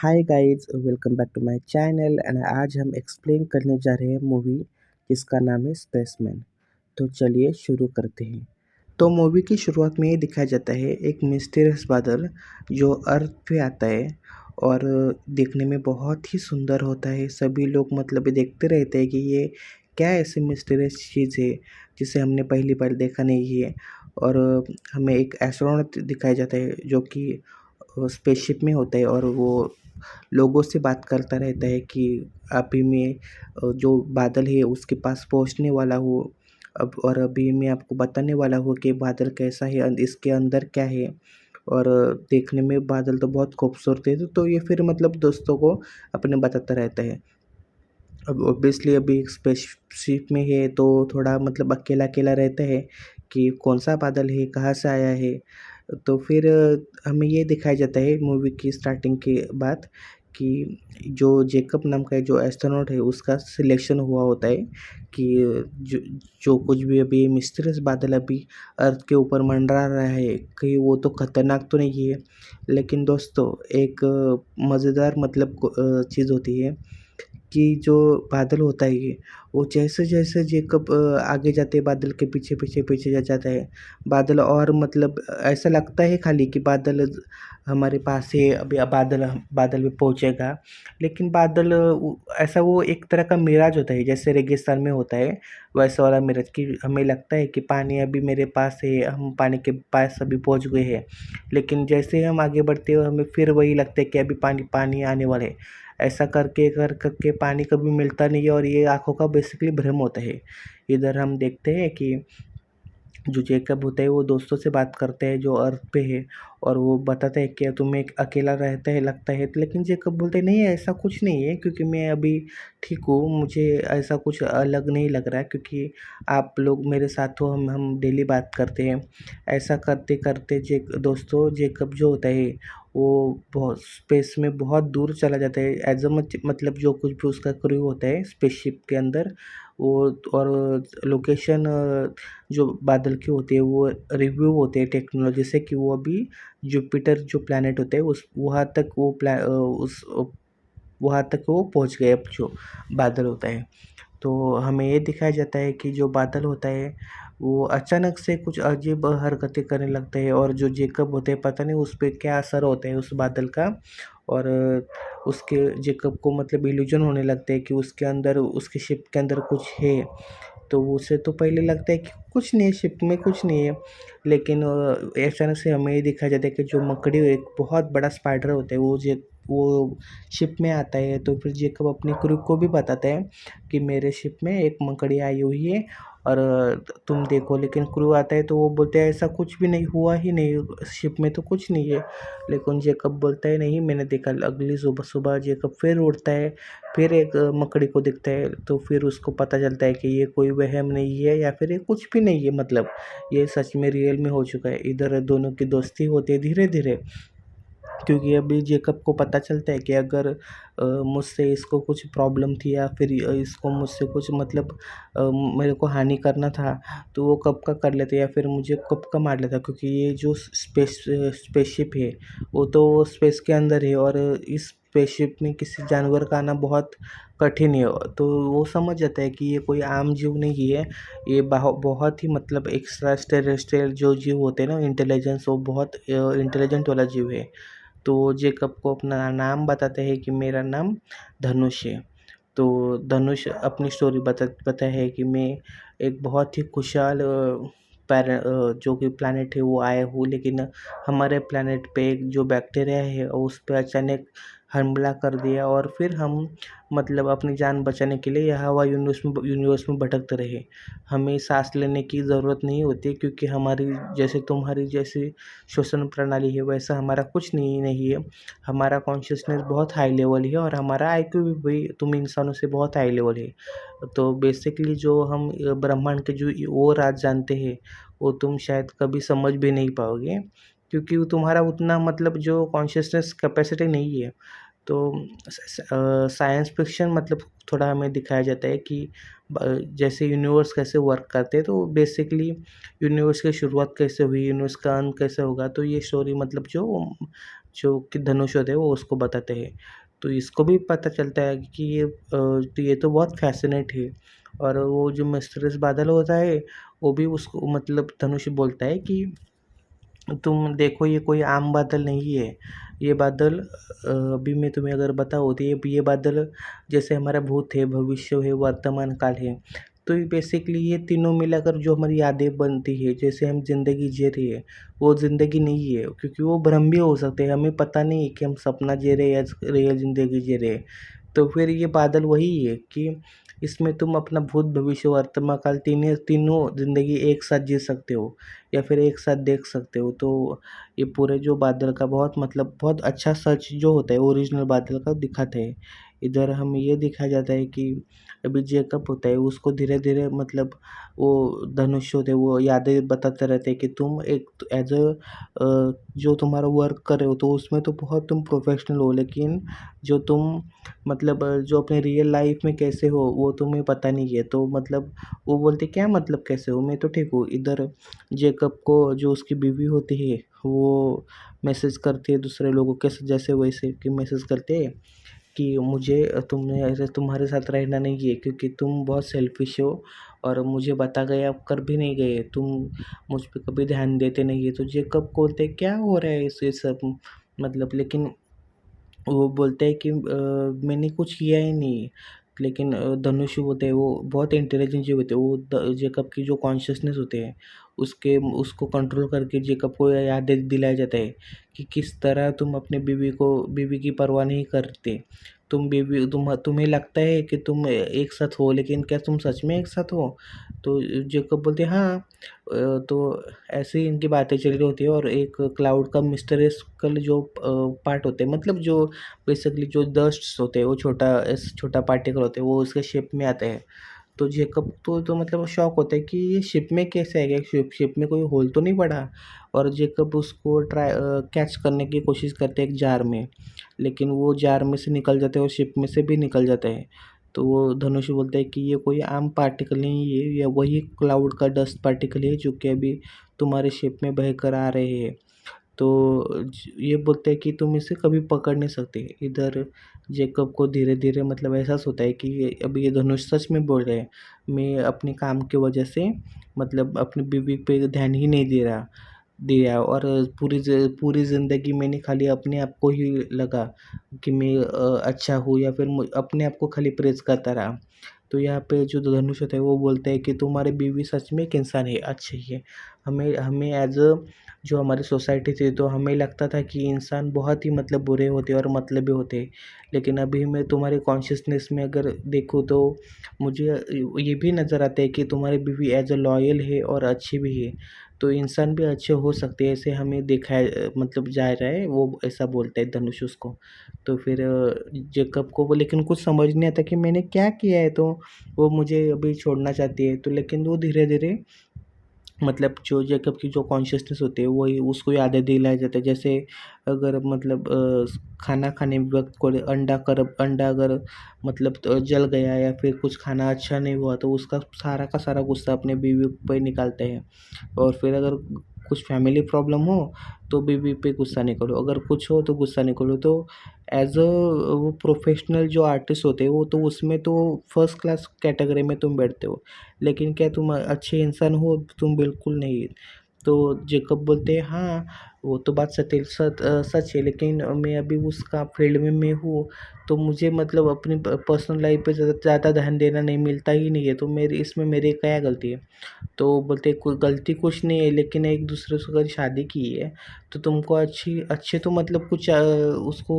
Hi guys, welcome back to my channel and आज हम explain करने जा रहे हैं मूवी जिसका नाम है स्पेसमैन। तो चलिए शुरू करते हैं। तो मूवी की शुरुआत में ये दिखाया जाता है एक मिस्टीरियस बादल जो अर्थ पे आता है और देखने में बहुत ही सुंदर होता है। सभी लोग मतलब ये देखते रहते हैं कि ये क्या ऐसी मिस्टीरियस चीज़ है जिसे हमने पहली बार देखा नहीं है। और हमें एक एस्ट्रोनॉट दिखाया जाता है जो कि स्पेसशिप में होता है और वो लोगों से बात करता रहता है कि अभी मैं जो बादल है उसके पास पहुंचने वाला हूँ। अब और अभी मैं आपको बताने वाला हूँ कि बादल कैसा है, इसके अंदर क्या है। और देखने में बादल तो बहुत खूबसूरत है, तो ये फिर मतलब दोस्तों को अपने बताता रहता है। अब ऑब्वियसली अभी स्पेसशिप में है तो थोड़ा मतलब अकेला अकेला रहता है कि कौन सा बादल है, कहाँ से आया है। तो फिर हमें ये दिखाया जाता है मूवी की स्टार्टिंग के बाद कि जो जेकब नाम का जो एस्ट्रोनॉट है उसका सिलेक्शन हुआ होता है कि जो जो कुछ भी अभी मिस्टीरियस बादल अभी अर्थ के ऊपर मंडरा रहा है कहीं वो तो खतरनाक तो नहीं है। लेकिन दोस्तों एक मज़ेदार मतलब चीज़ होती है कि जो बादल होता है ये वो जैसे-जैसे जेकब आगे जाते हैं बादल के पीछे जा जाता है। बादल और मतलब ऐसा लगता है खाली कि बादल हमारे पास है, अभी बादल बादल में पहुँचेगा। लेकिन बादल ऐसा वो एक तरह का मिराज होता है, जैसे रेगिस्तान में होता है वैसा वाला मिराज कि हमें लगता है कि पानी अभी मेरे पास है, हम पानी के पास अभी पहुँच गए हैं। लेकिन जैसे ही हम आगे बढ़ते हैं हमें फिर वही लगता है कि अभी पानी पानी आने वाला है। ऐसा करके कर के पानी कभी मिलता नहीं है और ये आँखों का बेसिकली भ्रम होता है। इधर हम देखते हैं कि जो जेकब होता है वो दोस्तों से बात करते हैं जो अर्थ पे है और वो बताता है कि तुम एक अकेला रहता है लगता है, लेकिन जेकब बोलते हैं नहीं ऐसा कुछ नहीं है क्योंकि मैं अभी ठीक हूँ, मुझे ऐसा कुछ अलग नहीं लग रहा है क्योंकि आप लोग मेरे साथ हो, हम डेली बात करते हैं। ऐसा करते करते दोस्तों जेकब जो होता है वो बहुत स्पेस में बहुत दूर चला जाता है एज अ मतलब जो कुछ भी उसका क्रू होता है स्पेसशिप के अंदर वो। और लोकेशन जो बादल की होती है वो रिव्यू होते हैं टेक्नोलॉजी से कि वो अभी जुपिटर जो प्लैनेट होते हैं उस वहाँ तक वो उस वहाँ तक वो पहुँच गए अब जो बादल होता है। तो हमें ये दिखाया जाता है कि जो बादल होता है वो अचानक से कुछ अजीब हरकतें करने लगते हैं और जो जेकब होते हैं पता नहीं उस पे क्या असर होता है उस बादल का। और उसके जेकब को मतलब इल्यूजन होने लगता है कि उसके अंदर उसके शिप के अंदर कुछ है। तो उसे तो पहले लगता है कि कुछ नहीं है शिप में, कुछ नहीं है। लेकिन अचानक से हमें ये दिखाया जाता है कि जो मकड़ी एक बहुत बड़ा स्पाइडर होता है वो शिप में आता है। तो फिर जेकब अपनी क्रू को भी बताता है कि मेरे शिप में एक मकड़ी आई हुई है और तुम देखो। लेकिन क्रू आता है तो वो बोलते हैं ऐसा कुछ भी नहीं हुआ ही नहीं, शिप में तो कुछ नहीं है। लेकिन जेकब बोलता है नहीं मैंने देखा। अगली सुबह सुबह जेकब फिर उठता है, फिर एक मकड़ी को दिखता है तो फिर उसको पता चलता है कि ये कोई वहम नहीं है या फिर ये कुछ भी नहीं है, मतलब ये सच में रियल में हो चुका है। इधर दोनों की दोस्ती होती है धीरे धीरे क्योंकि अभी जेकब को पता चलता है कि अगर मुझसे इसको कुछ प्रॉब्लम थी या फिर इसको मुझसे कुछ मतलब अ, मेरे को हानि करना था तो वो कब का कर लेता या फिर मुझे कब का मार लेता, क्योंकि ये जो स्पेसशिप है वो तो स्पेस के अंदर है और इस स्पेसशिप में किसी जानवर का आना बहुत कठिन है। तो वो समझ जाता है कि ये कोई आम जीव नहीं है, ये बहुत ही मतलब एक्स्ट्रा टेरेस्ट्रियल जो जीव होते हैं ना इंटेलिजेंस, वो बहुत इंटेलिजेंट वाला जीव है। तो जेकब को अपना नाम बताते हैं कि मेरा नाम धनुष है। तो धनुष अपनी स्टोरी बताता है कि मैं एक बहुत ही खुशहाल जो कि प्लैनेट है वो आया हूँ, लेकिन हमारे प्लैनेट पे एक जो बैक्टीरिया है उस पे अचानक हमला कर दिया और फिर हम मतलब अपनी जान बचाने के लिए यहाँ वहाँ यूनिवर्स में भटकते रहे। हमें सांस लेने की ज़रूरत नहीं होती क्योंकि हमारी जैसे तुम्हारी जैसी श्वसन प्रणाली है वैसा हमारा कुछ नहीं है। हमारा कॉन्शियसनेस बहुत हाई लेवल है और हमारा आईक्यू भी वही तुम इंसानों से बहुत हाई लेवल है। तो बेसिकली जो हम ब्रह्मांड के जो वो राज जानते हैं वो तुम शायद कभी समझ भी नहीं पाओगे क्योंकि वो तुम्हारा उतना मतलब जो कॉन्शियसनेस कैपेसिटी नहीं है। तो साइंस फिक्शन मतलब थोड़ा हमें दिखाया जाता है कि जैसे यूनिवर्स कैसे वर्क करते हैं, तो बेसिकली यूनिवर्स की शुरुआत कैसे हुई, यूनिवर्स का अंत कैसे होगा। तो ये स्टोरी मतलब जो जो कि धनुष होते हैं वो उसको बताते हैं। तो इसको भी पता चलता है कि ये तो बहुत फ़ैसिनेट है। और वो जो मिस्टीरियस बादल होता है, वो भी उसको मतलब धनुष बोलता है कि तुम देखो ये कोई आम बादल नहीं है। ये बादल अभी मैं तुम्हें अगर बताऊँ तो ये बादल जैसे हमारा भूत है, भविष्य है, वर्तमान काल है। तो ये बेसिकली ये तीनों मिलाकर जो हमारी यादें बनती है, जैसे हम ज़िंदगी जी रहे हैं, वो ज़िंदगी नहीं है, क्योंकि वो भ्रम भी हो सकते हैं। हमें पता नहीं है कि हम सपना जी रहे हैं या रियल ज़िंदगी जी रहे हैं। तो फिर ये बादल वही है कि इसमें तुम अपना भूत, भविष्य, वर्तमान काल तीनों ज़िंदगी एक साथ जी सकते हो या फिर एक साथ देख सकते हो। तो ये पूरे जो बादल का बहुत मतलब बहुत अच्छा सच जो होता है ओरिजिनल बादल का दिखाते हैं। इधर हमें ये दिखाया जाता है कि अभी जेकब होता है उसको धीरे-धीरे मतलब वो धनुष होते हैं वो यादें बताते रहते हैं कि तुम एक एज़ जो तुम्हारा वर्क कर रहे हो तो उसमें तो बहुत तुम प्रोफ़ेशनल हो, लेकिन जो तुम मतलब जो अपने रियल लाइफ़ में कैसे हो वो तुम्हें पता नहीं है। तो मतलब वो बोलते क्या मतलब कैसे हो? मैं तो ठीक हूँ। इधर जेकब को जो उसकी बीवी होती है वो मैसेज करती है दूसरे लोगों के जैसे वैसे कि मैसेज करते हैं कि मुझे तुमने ऐसे तुम्हारे साथ रहना नहीं है, क्योंकि तुम बहुत सेल्फिश हो और मुझे बता गए आप कर भी नहीं गए, तुम मुझ पे कभी ध्यान देते नहीं है। तो जेकब को बोलते क्या हो रहा है ये सब मतलब, लेकिन वो बोलते हैं कि मैंने कुछ किया ही नहीं। लेकिन धनुष होते हैं वो बहुत इंटेलिजेंट जीव होते हैं। वो जेकब की जो कॉन्शियसनेस होते हैं उसके उसको कंट्रोल करके जेकब को याद दिलाया जाता है कि किस तरह तुम अपने बीवी की परवाह नहीं करते। तुम्हें लगता है कि तुम एक साथ हो, लेकिन क्या तुम सच में एक साथ हो? तो जेकब बोलते हैं हाँ। तो ऐसे ही इनकी बातें चल रही होती है और एक क्लाउड का मिस्टीरियस कल जो पार्ट होते हैं मतलब जो बेसिकली जो डस्ट्स होते हैं वो छोटा पार्टिकल होते हैं वो उसके शेप में आते हैं। तो जेकब तो मतलब शॉक होता है कि ये शिप में कैसे आ गया? शिप में कोई होल तो नहीं पड़ा? और जेकब उसको कैच करने की कोशिश करते हैं एक जार में, लेकिन वो जार में से निकल जाते हैं और शिप में से भी निकल जाते हैं। तो वो धनुष बोलता है कि ये कोई आम पार्टिकल नहीं है, ये वही क्लाउड का डस्ट पार्टिकल है जो कि अभी तुम्हारे शिप में बहकर आ रहे हैं। तो ये बोलते हैं कि तुम इसे कभी पकड़ नहीं सकते। इधर जेकब को धीरे-धीरे मतलब एहसास होता है कि ये अभी ये धनुष सच में बोल रहे हैं। मैं अपने काम की वजह से मतलब अपनी बीवी पे ध्यान ही नहीं दिया और पूरी ज़िंदगी मैंने खाली अपने आप को ही लगा कि मैं अच्छा हूँ या फिर अपने आप को खाली प्रेज़ करता रहा। तो यहाँ पे जो धनुष होता है वो बोलता है कि तुम्हारी बीवी सच में एक इंसान है, अच्छी है। हमें हमें एज़ अ जो हमारी सोसाइटी थी तो हमें लगता था कि इंसान बहुत ही मतलब बुरे होते और मतलबी होते। लेकिन अभी मैं तुम्हारे कॉन्शियसनेस में अगर देखूँ तो मुझे ये भी नज़र आता है कि तुम्हारी बीवी एज़ अ लॉयल है और अच्छी भी है। तो इंसान भी अच्छे हो सकते हैं, ऐसे हमें दिखाया मतलब जा रहा है, वो ऐसा बोलता है धनुष उसको। तो फिर जेकब को वो लेकिन कुछ समझ नहीं आता कि मैंने क्या किया है, तो वो मुझे अभी छोड़ना चाहती है। तो लेकिन वो धीरे-धीरे मतलब जो जेकब की जो कॉन्शियसनेस होती है वही उसको यादें दिलाया जाता है। जैसे अगर मतलब खाना खाने वक़्त कोई अंडा अगर मतलब जल गया या फिर कुछ खाना अच्छा नहीं हुआ तो उसका सारा का सारा गुस्सा अपने बीवी पे निकालते हैं। और फिर अगर कुछ फैमिली प्रॉब्लम हो तो बीवी पे गुस्सा निकालो, अगर कुछ हो तो गुस्सा निकालो। तो एज़ अ वो प्रोफ़ेशनल जो आर्टिस्ट होते हैं वो तो उसमें तो फर्स्ट क्लास कैटेगरी में तुम बैठते हो। लेकिन क्या तुम अच्छे इंसान हो? तुम बिल्कुल नहीं। तो जेकब बोलते हैं हाँ, वो तो बात सच है, लेकिन मैं अभी उसका फील्ड में मैं हूँ, तो मुझे मतलब अपनी पर्सनल लाइफ़ पे ज़्यादा ध्यान देना नहीं मिलता ही नहीं है, तो मेरी क्या गलती है? तो बोलते कोई गलती कुछ नहीं है, लेकिन एक दूसरे से अगर शादी की है तो तुमको अच्छे तो मतलब कुछ उसको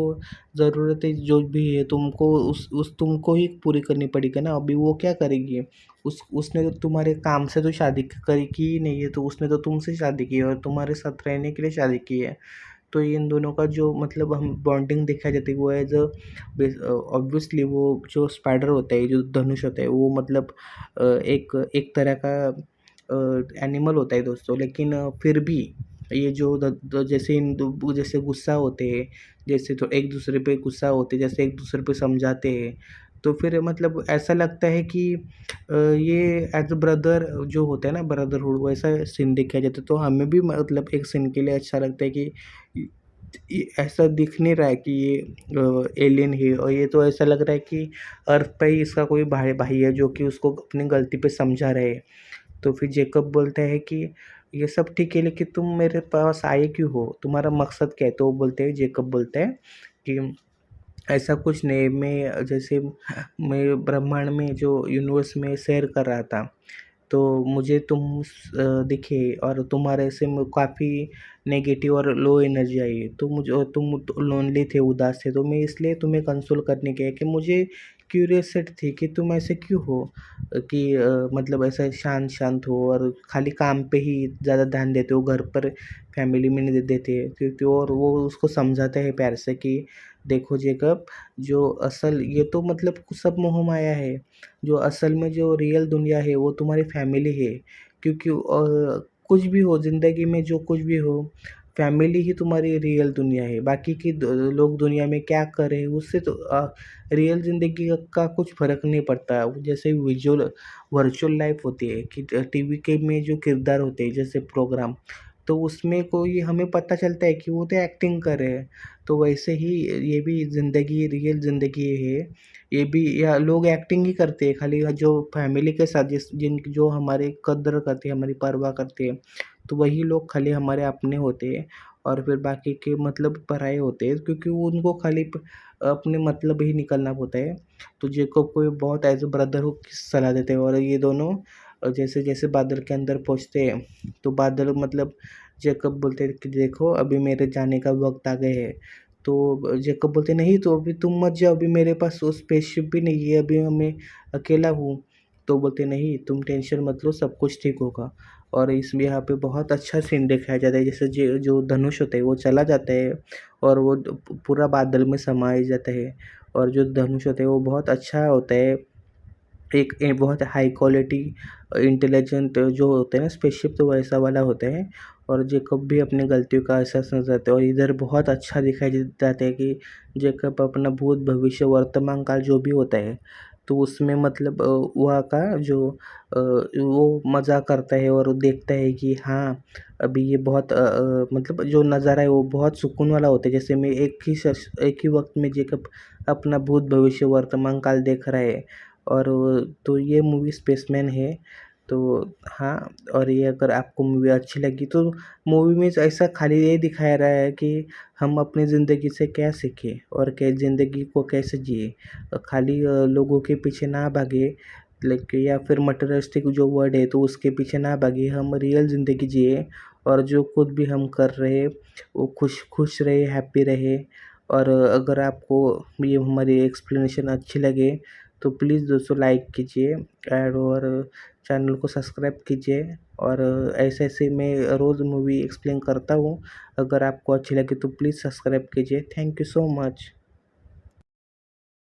ज़रूरतें जो भी है तुमको उस तुमको ही पूरी करनी पड़ेगी ना। अभी वो क्या करेगी? उसने तो तुम्हारे काम से तो शादी करी की ही नहीं है, तो उसने तो तुमसे शादी की है और तुम्हारे साथ रहने के लिए शादी की है। तो इन दोनों का जो मतलब हम बॉन्डिंग दिखाई जाती है वो एज़ अ ऑब्वियसली वो जो स्पाइडर होता है, जो धनुष होता है वो मतलब एक एक तरह का एनिमल होता है दोस्तों। लेकिन फिर भी ये जो जैसे जैसे गुस्सा होते हैं, जैसे तो एक दूसरे पे गुस्सा होते हैं, जैसे एक दूसरे पे समझाते हैं, तो फिर मतलब ऐसा लगता है कि ये एज अ ब्रदर जो होता है ना ब्रदरहुड वैसा सीन दिखाया जाता है। तो हमें भी मतलब एक सीन के लिए अच्छा लगता है कि ये ऐसा दिख नहीं रहा है कि ये एलियन है, और ये तो ऐसा लग रहा है कि अर्थ पे ही इसका कोई भाई भाई है जो कि उसको अपनी गलती पे समझा रहे है। तो फिर जेकब बोलता है कि ये सब ठीक है, लेकिन तुम मेरे पास आए क्यों हो, तुम्हारा मकसद क्या है? तो वो बोलते हैं, जेकब बोलता है कि ऐसा कुछ नहीं, मैं जैसे मैं ब्रह्मांड में जो यूनिवर्स में सैर कर रहा था, तो मुझे तुम दिखे और तुम्हारे से काफ़ी नेगेटिव और लो एनर्जी आई, तो मुझे और तुम लोनली थे, उदास थे, तो मैं इसलिए तुम्हें कंसोल करने गया कि मुझे क्यूरियसिटी थी कि तुम ऐसे क्यों हो, कि मतलब ऐसा शांत शांत हो और खाली काम पे ही ज़्यादा ध्यान देते हो, घर पर फैमिली में नहीं देते, क्योंकि और वो उसको समझाते हैं प्यार से कि देखो जेकब, जो असल ये तो मतलब सब मोह माया है, जो असल में जो रियल दुनिया है वो तुम्हारी फैमिली है, क्योंकि कुछ भी हो ज़िंदगी में, जो कुछ भी हो, फैमिली ही तुम्हारी रियल दुनिया है। बाकी की लोग दुनिया में क्या कर रहे हैं उससे तो रियल ज़िंदगी का कुछ फ़र्क नहीं पड़ता। जैसे विजुअल वर्चुअल लाइफ होती है कि टीवी के में जो किरदार होते हैं जैसे प्रोग्राम, तो उसमें कोई हमें पता चलता है कि वो तो एक्टिंग कर रहे हैं। तो वैसे ही ये भी ज़िंदगी, रियल ज़िंदगी है, ये भी या लोग एक्टिंग ही करते हैं खाली, जो फैमिली के साथ जो हमारी कद्र करते हैं, हमारी परवाह करते हैं, तो वही लोग खाली हमारे अपने होते हैं, और फिर बाकी के मतलब पराये होते हैं, क्योंकि वो उनको खाली अपने मतलब ही निकलना होता है। तो जेकब को ये बहुत एज अ ब्रदर की सलाह देते हैं, और ये दोनों जैसे जैसे बादल के अंदर पहुँचते हैं, तो बादल मतलब जेकब बोलते हैं कि देखो अभी मेरे जाने का वक्त आ गया है। तो जेकब बोलते नहीं, तो अभी तुम मत जाओ, अभी मेरे पास वो स्पेसशिप भी नहीं है, अभी मैं अकेला हूँ। तो बोलते नहीं, तुम टेंशन मत लो, सब कुछ ठीक होगा। और इसमें यहाँ पे बहुत अच्छा सीन दिखाया जाता है, जैसे जो धनुष होता है वो चला जाता है, और वो पूरा बादल में समाया जाता है, और जो धनुष होता है वो बहुत अच्छा होता है, एक बहुत हाई क्वालिटी इंटेलिजेंट जो होते हैं ना स्पेसशिप, तो वैसा वाला होता है। और जेकब भी अपनी गलतियों का एहसास नहीं करते, और इधर बहुत अच्छा दिखाई जाता है कि जेकब अपना भूत भविष्य वर्तमान काल जो भी होता है, तो उसमें मतलब वहाँ का जो वो मज़ा करता है, और वो देखता है कि हाँ, अभी ये बहुत मतलब जो नज़ारा है वो बहुत सुकून वाला होता है, जैसे मैं एक ही वक्त में जेकब अपना भूत भविष्य वर्तमान काल देख रहा है। और तो ये मूवी स्पेसमैन है। तो हाँ, और ये अगर आपको मूवी अच्छी लगी, तो मूवी में ऐसा खाली ये दिखाया रहा है कि हम अपनी ज़िंदगी से क्या सीखें और क्या ज़िंदगी को कैसे जिए, खाली लोगों के पीछे ना भागे, या फिर मटेरियलिस्टिक जो वर्ड है तो उसके पीछे ना भागे, हम रियल ज़िंदगी जिए, और जो कुछ भी हम कर रहे वो खुश खुश रहे, हैप्पी रहे। और अगर आपको ये हमारी एक्सप्लेनेशन अच्छी लगे, तो प्लीज़ दोस्तों लाइक कीजिए, और चैनल को सब्सक्राइब कीजिए, और ऐसे-ऐसे मैं रोज़ मूवी एक्सप्लेन करता हूँ। अगर आपको अच्छी लगे तो प्लीज़ सब्सक्राइब कीजिए। Thank you so much.